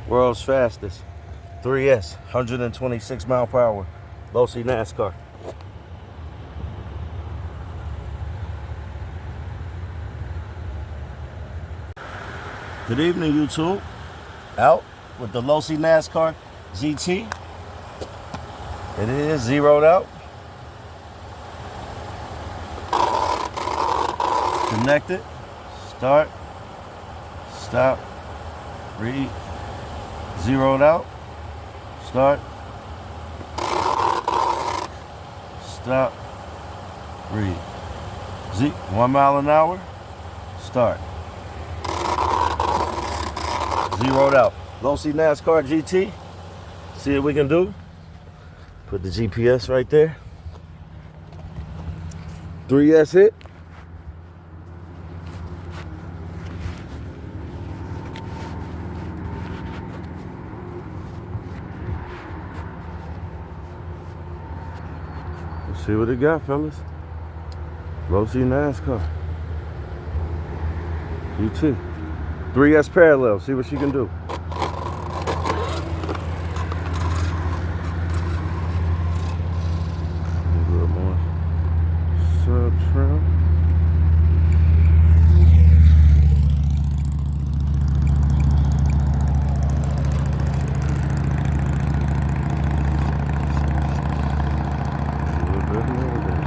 World's fastest. 3S, 126 mile per hour. Losi NASCAR. Good evening, YouTube. Out with the losi NASCAR GT. It is zeroed out. Connected. Start. Stop. Read. Zeroed out. Start. Stop. Read. 1 mile an hour. Start. Zeroed out. Losi NASCAR GT. See what we can do. Put the GPS right there. 3S hit. Let's see what it got, fellas. Losi NASCAR GT. 3S parallel. See what she can do. A little more sub-trim. A little bit more there.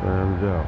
Trimmed out.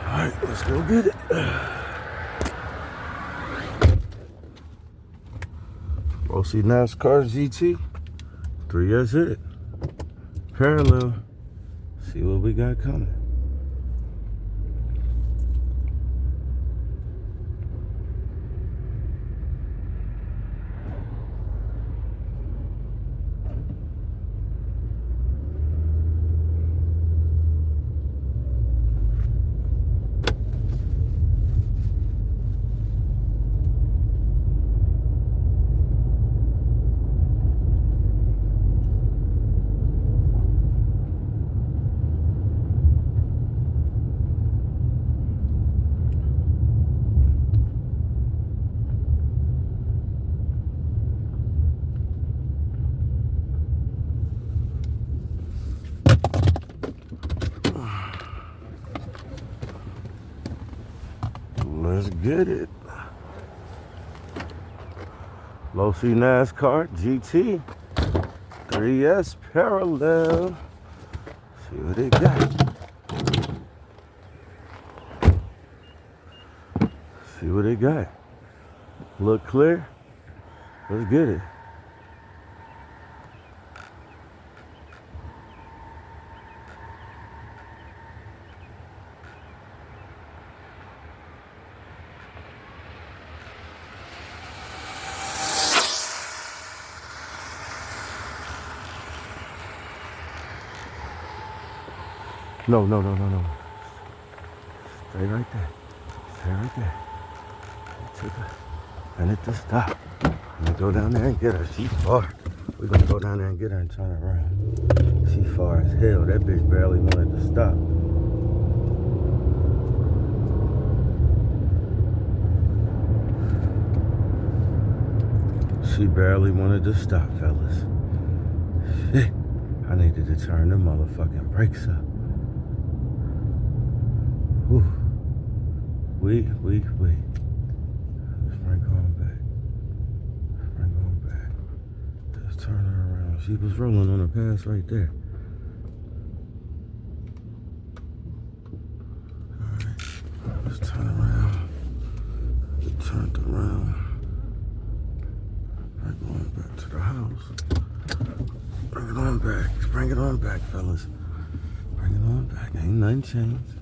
Alright, let's go get it. Losi NASCAR GT. 3S hit. Parallel. See what we got coming. Let's get it. Losi NASCAR GT. 3S parallel. See what it got. See what it got. Look clear. Let's get it. No. Stay right there. Stay right there. I need to stop. I'm gonna go down there and get her. She's far. We're gonna go down there and get her and turn her around. She far as hell. That bitch barely wanted to stop. She barely wanted to stop, fellas. Shit. I needed to turn the motherfucking brakes up. Whew. Let's bring Carl back. She was rolling on her pass right there. Alright, let's turn around. It turned around. I'm going back to the house. Bring it on back. Bring it on back, fellas. Bring it on back. Ain't nothing changed.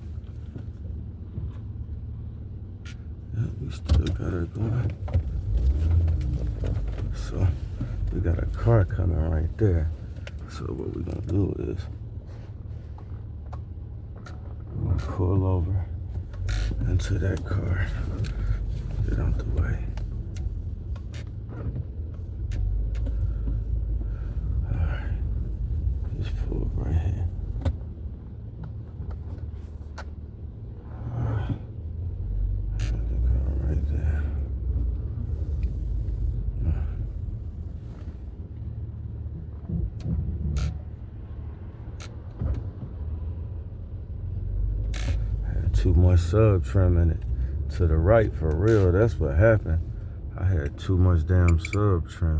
Yeah, we still got her going. So we got a car coming right there. So what we're gonna do is we're gonna pull over into that car. Get out the way. Alright. Just pull up right here. Alright. Got the car right there. Had too much sub trim in it. To the right, for real, that's what happened. I had too much damn sub trim.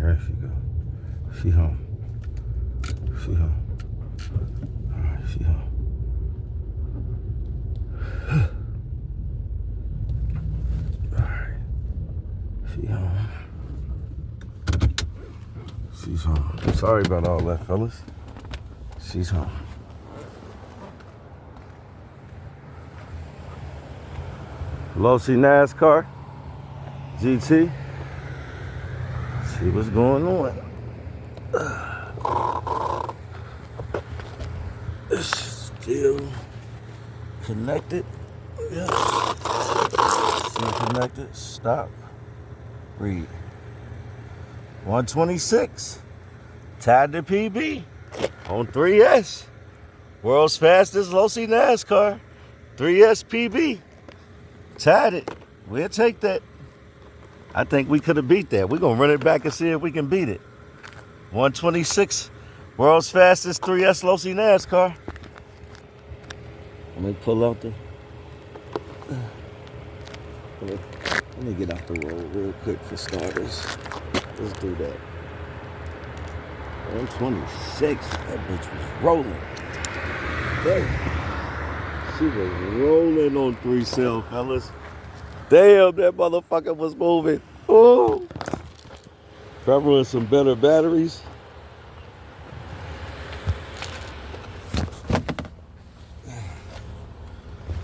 There she go. She home. She home. Alright, she home. Alright. She home. She's home. Sorry about all that, fellas. She's home. Losi NASCAR GT. See what's going on. It's still connected. Yeah. Still connected. Stop. Read. 126. Tied to PB on 3S. World's fastest losi NASCAR. 3S PB. Tied it. We'll take that. I think we could have beat that. We're going to run it back and see if we can beat it. 126, world's fastest 3S losi NASCAR. Let me pull out the... Let me get out the road real quick for starters. Let's do that. 126, that bitch was rolling. Damn. She was rolling on 3-cell, fellas. Damn, that motherfucker was moving. Oh. If I run some better batteries.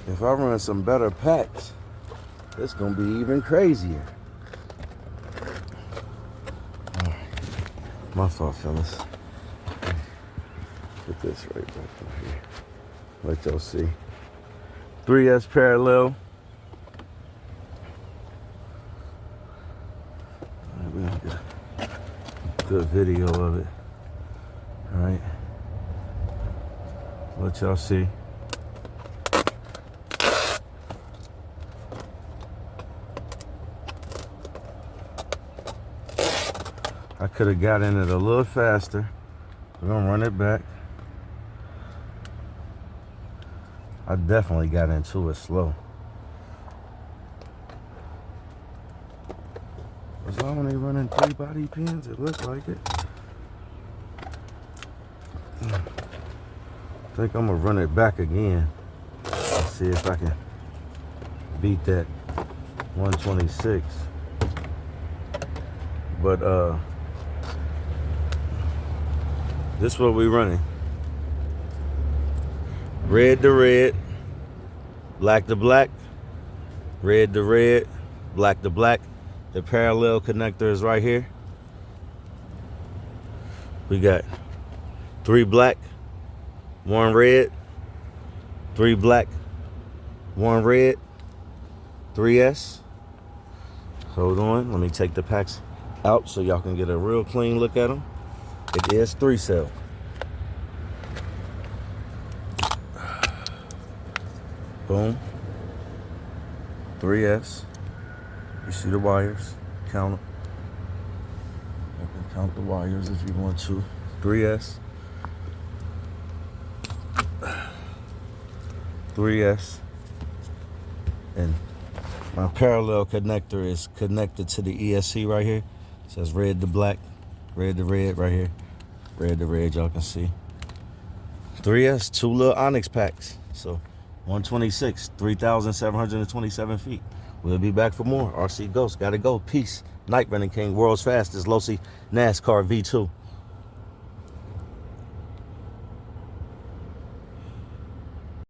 If I run some better packs, it's gonna be even crazier. All right. My fault, fellas. Put this right back up here. Let y'all see. 3S parallel. We're gonna get a good video of it. All right. Let y'all see. I could have got in it a little faster. We're gonna run it back. I definitely got into it slow. Was I only running 3 body pins? It looks like it. I think I'm gonna run it back again. Let's see if I can beat that 126. But this is what we running. Red to red, black to black, red to red, black to black. The parallel connector is right here. We got 3 black, 1 red, 3 black, 1 red, 3S. Hold on, let me take the packs out so y'all can get a real clean look at them. It is 3 cell. Boom. 3S. You see the wires, count them. You can count the wires if you want to. 3S. 3S. And my parallel connector is connected to the ESC right here. It says red to black, red to red right here. Red to red, y'all can see. 3S, 2 little Onyx packs. So 126, 3,727 feet. We'll be back for more. RC Ghost, gotta go. Peace. Night Running King, world's fastest losi NASCAR V2.